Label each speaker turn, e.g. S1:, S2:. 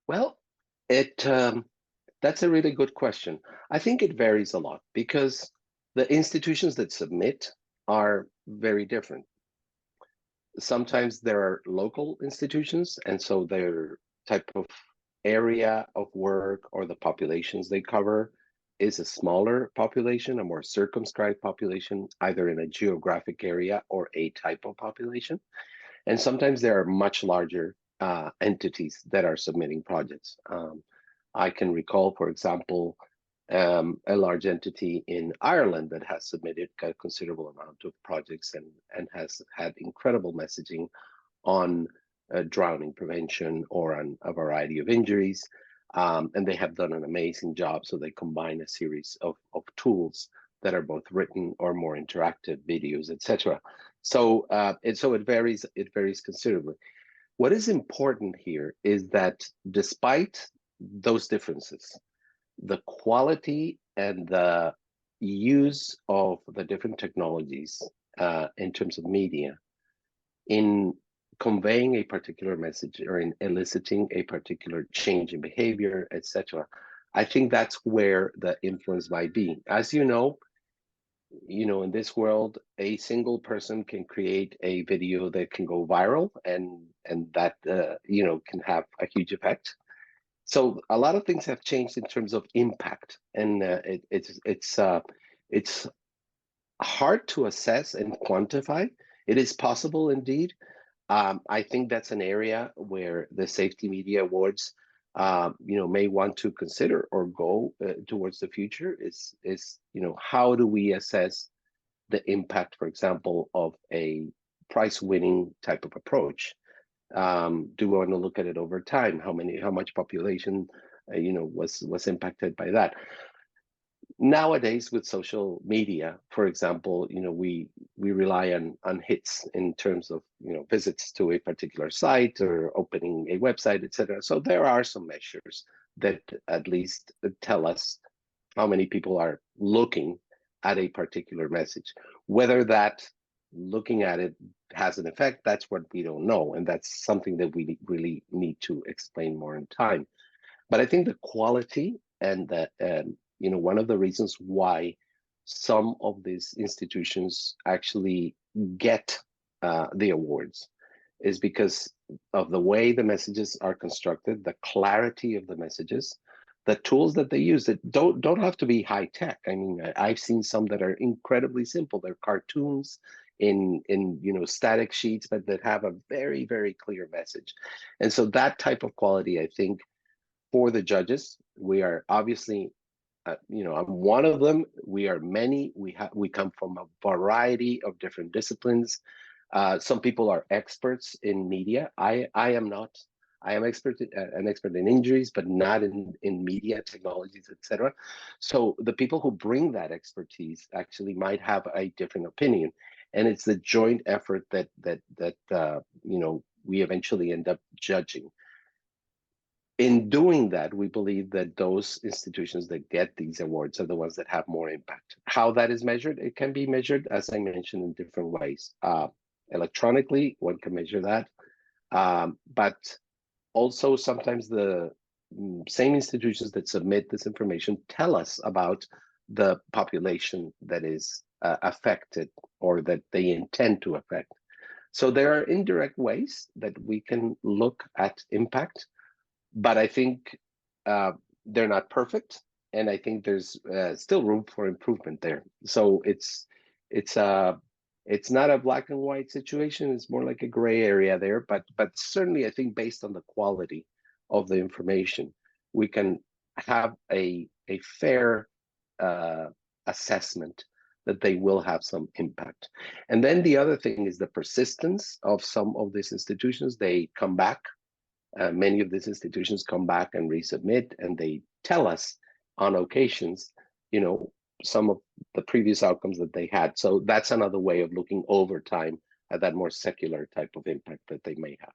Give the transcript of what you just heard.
S1: Well, it that's a really good question. I think it varies a lot because the institutions that submit are very different. Sometimes there are local institutions, and so their type of area of work or the populations they cover is a smaller population, a more circumscribed population, either in a geographic area or a type of population. And sometimes there are much larger entities that are submitting projects. I can recall, for example, a large entity in Ireland that has submitted a considerable amount of projects and has had incredible messaging on drowning prevention or on a variety of injuries. And they have done an amazing job. So they combine a series of tools that are both written or more interactive videos, etc. So it varies considerably. What is important here is that despite those differences, the quality and the use of the different technologies in terms of media in conveying a particular message or in eliciting a particular change in behavior, etc. I think that's where the influence might be. As in this world, a single person can create a video that can go viral, and that can have a huge effect. So a lot of things have changed in terms of impact, and it's hard to assess and quantify. It is possible indeed. I think that's an area where the Safety Media Awards, may want to consider or go towards the future. Is how do we assess the impact, for example, of a prize-winning type of approach? Do we want to look at it over time? How much population, was impacted by that? Nowadays, with social media, for example, we rely on hits in terms of visits to a particular site or opening a website, etc. So there are some measures that at least tell us how many people are looking at a particular message. Whether that looking at it has an effect, that's what we don't know, and that's something that we really need to explain more in time. But I think the quality and the one of the reasons why some of these institutions actually get the awards is because of the way the messages are constructed, the clarity of the messages, the tools that they use that don't have to be high tech. I mean, I've seen some that are incredibly simple. They're cartoons in static sheets, but that have a very, very clear message. And so that type of quality, I think, for the judges, we are obviously, I'm one of them. We are many. We come from a variety of different disciplines. Some people are experts in media. I am not. I am an expert in injuries, but not in media technologies, etc. So the people who bring that expertise actually might have a different opinion, and it's the joint effort that we eventually end up judging. In doing that, we believe that those institutions that get these awards are the ones that have more impact. How that is measured, it can be measured, as I mentioned, in different ways. Electronically, one can measure that, but also sometimes the same institutions that submit this information tell us about the population that is affected or that they intend to affect. So there are indirect ways that we can look at impact, but I think they're not perfect, and I think there's still room for improvement there. So it's not a black and white situation. It's more like a gray area there. But certainly, I think based on the quality of the information, we can have a fair assessment that they will have some impact. And then the other thing is the persistence of some of these institutions. They come back. Many of these institutions come back and resubmit, and they tell us on occasions, some of the previous outcomes that they had. So that's another way of looking over time at that more secular type of impact that they may have.